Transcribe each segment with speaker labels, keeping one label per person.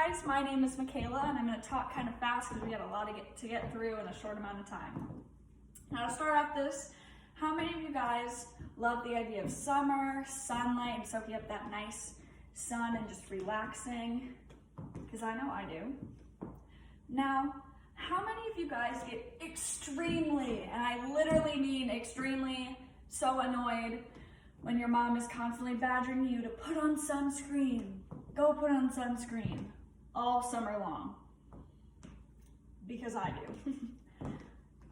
Speaker 1: guys, my name is Michaela and I'm going to talk kind of fast because we got a lot to get through in a short amount of time. Now to start off this, how many of you guys love the idea of summer, sunlight, and soaking up that nice sun and just relaxing? Because I know I do. Now, how many of you guys get extremely, and I literally mean extremely, so annoyed when your mom is constantly badgering you to put on sunscreen? Go put on sunscreen all summer long. Because I do.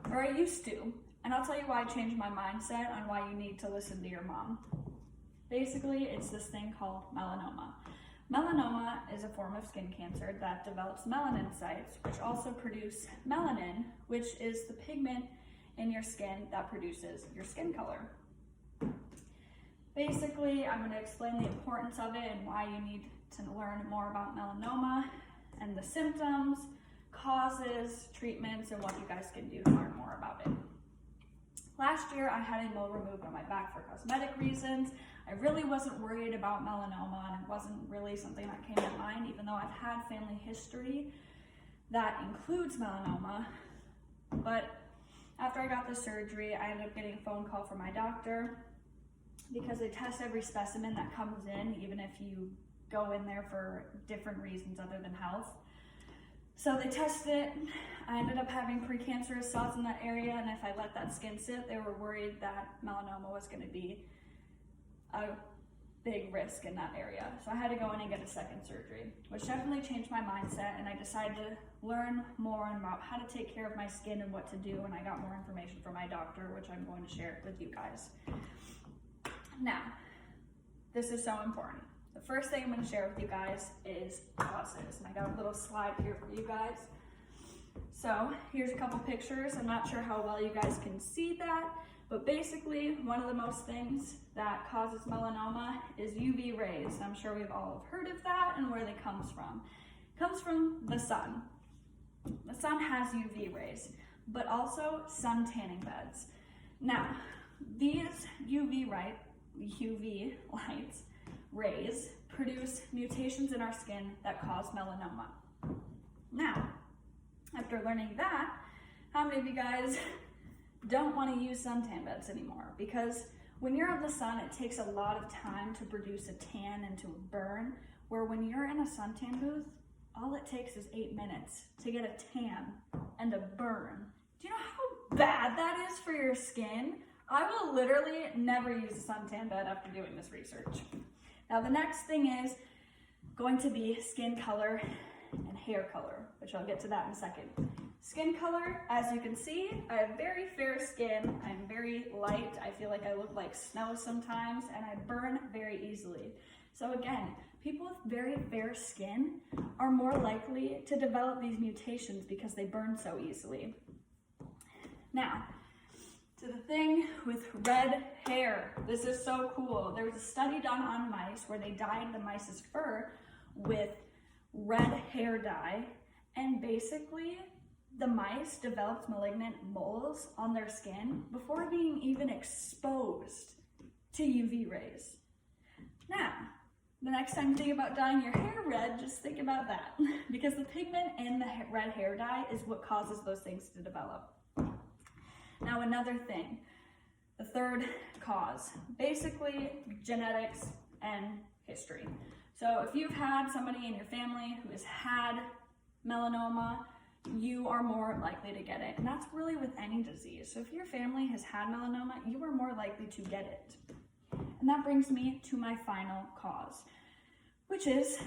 Speaker 1: Or I used to. And I'll tell you why I changed my mindset on why you need to listen to your mom. Basically, it's this thing called melanoma. Melanoma is a form of skin cancer that develops melanocytes, which also produce melanin, which is the pigment in your skin that produces your skin color. Basically, I'm going to explain the importance of it and why you need to learn more about melanoma and the symptoms, causes, treatments, and what you guys can do to learn more about it. Last year, I had a mole removed on my back for cosmetic reasons. I really wasn't worried about melanoma, and it wasn't really something that came to mind, even though I've had family history that includes melanoma. But after I got the surgery, I ended up getting a phone call from my doctor because they test every specimen that comes in, even if you go in there for different reasons other than health. So they tested it. I ended up having precancerous cells in that area, and if I let that skin sit, they were worried that melanoma was going to be a big risk in that area. So I had to go in and get a second surgery, which definitely changed my mindset, and I decided to learn more about how to take care of my skin and what to do, and I got more information from my doctor, which I'm going to share with you guys. Now, this is so important. The first thing I'm going to share with you guys is causes, and I got a little slide here for you guys. So here's a couple pictures. I'm not sure how well you guys can see that, but basically one of the most things that causes melanoma is UV rays. I'm sure we've all heard of that and where they comes from. It comes from the sun. The sun has UV rays, but also sun tanning beds. Now, these UV lights rays produce mutations in our skin that cause melanoma. Now, after learning that, how many of you guys don't want to use suntan beds anymore? Because when you're in the sun, it takes a lot of time to produce a tan and to burn, where when you're in a suntan booth, all it takes is 8 minutes to get a tan and a burn. Do you know how bad that is for your skin? I will literally never use a suntan bed after doing this research. Now the next thing is going to be skin color and hair color, which I'll get to that in a second. Skin color, as you can see, I have very fair skin. I'm very light. I feel like I look like snow sometimes, and I burn very easily. So again, people with very fair skin are more likely to develop these mutations because they burn so easily. Now, to the thing with red hair. This is so cool. There was a study done on mice where they dyed the mice's fur with red hair dye, and basically the mice developed malignant moles on their skin before being even exposed to UV rays. Now, the next time you think about dyeing your hair red, just think about that, because the pigment in the red hair dye is what causes those things to develop. Now, another thing, the third cause, basically genetics and history. So if you've had somebody in your family who has had melanoma, you are more likely to get it. And that's really with any disease. So if your family has had melanoma, you are more likely to get it. And that brings me to my final cause, which is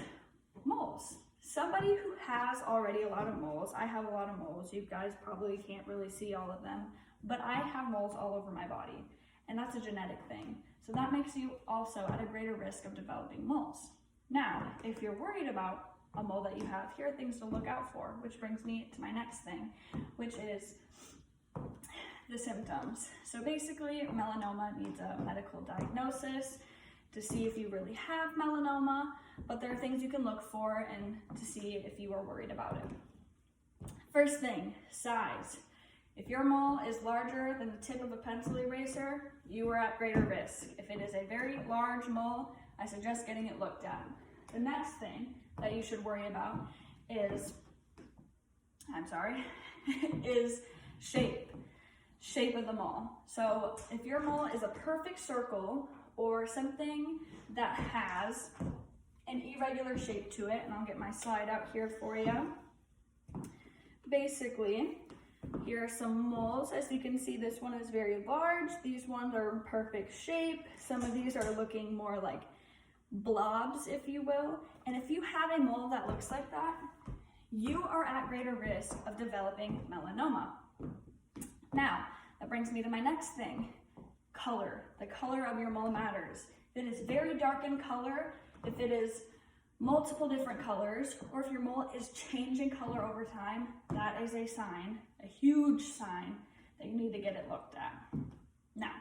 Speaker 1: moles. Somebody who has already a lot of moles, I have a lot of moles, you guys probably can't really see all of them, but I have moles all over my body, and that's a genetic thing. So that makes you also at a greater risk of developing moles. Now, if you're worried about a mole that you have, here are things to look out for, which brings me to my next thing, which is the symptoms. So basically, melanoma needs a medical diagnosis to see if you really have melanoma, but there are things you can look for and to see if you are worried about it. First thing, size. If your mole is larger than the tip of a pencil eraser, you are at greater risk. If it is a very large mole, I suggest getting it looked at. The next thing that you should worry about is, is shape of the mole. So if your mole is a perfect circle or something that has an irregular shape to it, and I'll get my slide out here for you. Basically, here are some moles. As you can see, this one is very large. These ones are in perfect shape. Some of these are looking more like blobs, if you will. And if you have a mole that looks like that, you are at greater risk of developing melanoma. Now, that brings me to my next thing, color. The color of your mole matters. If it is very dark in color, if it is multiple different colors, or if your mole is changing color over time, that is a sign, a huge sign, that you need to get it looked at. Now,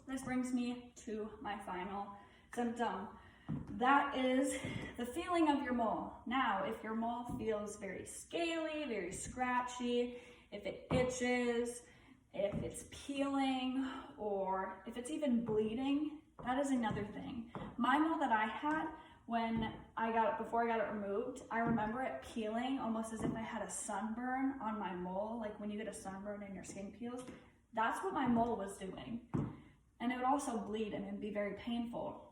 Speaker 1: this brings me to my final symptom. That is the feeling of your mole. Now, if your mole feels very scaly, very scratchy, if it itches, if it's peeling, or if it's even bleeding, that is another thing. My mole that I had, before I got it removed, I remember it peeling almost as if I had a sunburn on my mole, like when you get a sunburn and your skin peels. That's what my mole was doing. And it would also bleed and it'd be very painful.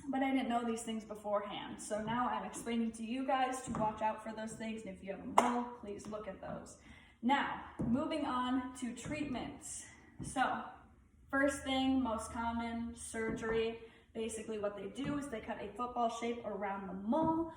Speaker 1: But I didn't know these things beforehand. So now I'm explaining to you guys to watch out for those things. And if you have a mole, please look at those. Now, moving on to treatments. So, first thing, most common, surgery. Basically what they do is they cut a football shape around the mole,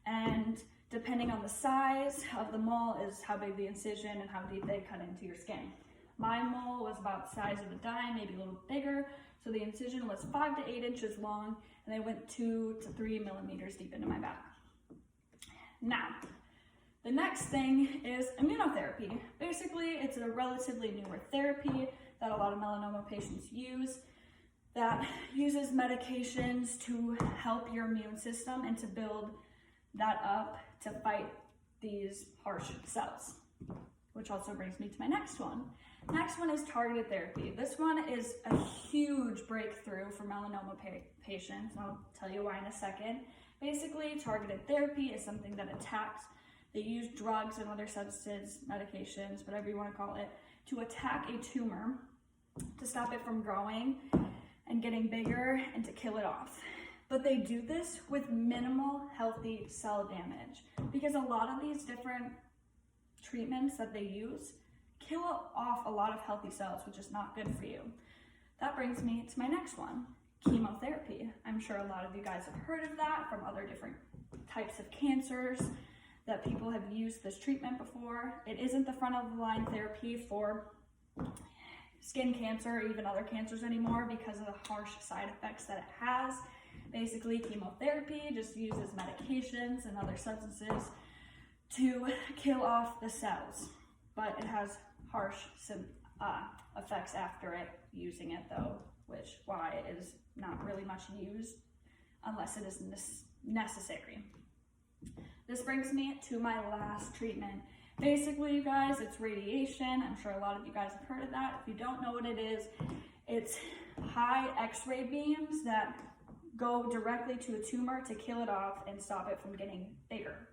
Speaker 1: and depending on the size of the mole is how big the incision and how deep they cut into your skin. My mole was about the size of a dime, maybe a little bigger, so the incision was 5 to 8 inches long, and they went 2 to 3 millimeters deep into my back. Now, the next thing is immunotherapy. Basically, it's a relatively newer therapy that a lot of melanoma patients use that uses medications to help your immune system and to build that up to fight these harsh cells, which also brings me to my next one. Next one is targeted therapy. This one is a huge breakthrough for melanoma patients. I'll tell you why in a second. Basically, targeted therapy is something that attacks, they use drugs and other substances, medications, whatever you want to call it, to attack a tumor, to stop it from growing and getting bigger and to kill it off. But they do this with minimal healthy cell damage, because a lot of these different treatments that they use kill off a lot of healthy cells, which is not good for you. That brings me to my next one, chemotherapy. I'm sure a lot of you guys have heard of that from other different types of cancers that people have used this treatment before. It isn't the front of the line therapy for skin cancer or even other cancers anymore because of the harsh side effects that it has. Basically, chemotherapy just uses medications and other substances to kill off the cells, but it has harsh effects after it using it though, which why it is not really much used unless it is necessary. This brings me to my last treatment. Basically, you guys, it's radiation. I'm sure a lot of you guys have heard of that. If you don't know what it is, it's high X-ray beams that go directly to a tumor to kill it off and stop it from getting bigger.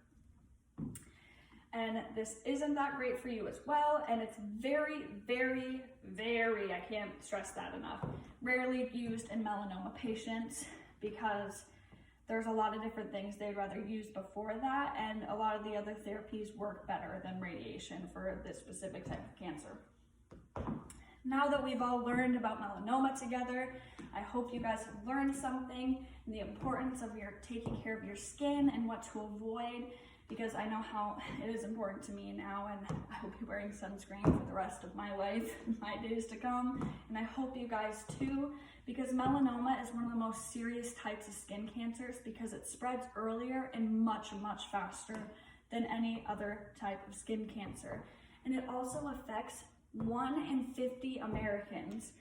Speaker 1: And this isn't that great for you as well, and it's very, very, very, I can't stress that enough, rarely used in melanoma patients because there's a lot of different things they'd rather use before that, and a lot of the other therapies work better than radiation for this specific type of cancer. Now that we've all learned about melanoma together, I hope you guys have learned something and the importance of taking care of your skin and what to avoid, because I know how it is important to me now, and I will be wearing sunscreen for the rest of my life, my days to come, and I hope you guys too, because melanoma is one of the most serious types of skin cancers because it spreads earlier and much, much faster than any other type of skin cancer. And it also affects 1 in 50 Americans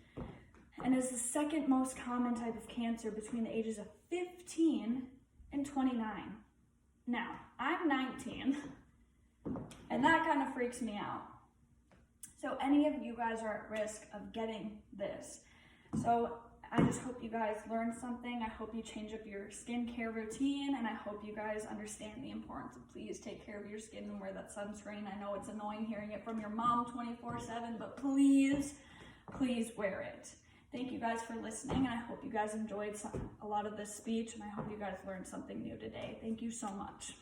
Speaker 1: and is the second most common type of cancer between the ages of 15 and 29. Now, I'm 19, and that kind of freaks me out. So any of you guys are at risk of getting this. So I just hope you guys learned something. I hope you change up your skincare routine, and I hope you guys understand the importance of please take care of your skin and wear that sunscreen. I know it's annoying hearing it from your mom 24/7, but please wear it. Thank you guys for listening, and I hope you guys enjoyed a lot of this speech, and I hope you guys learned something new today. Thank you so much.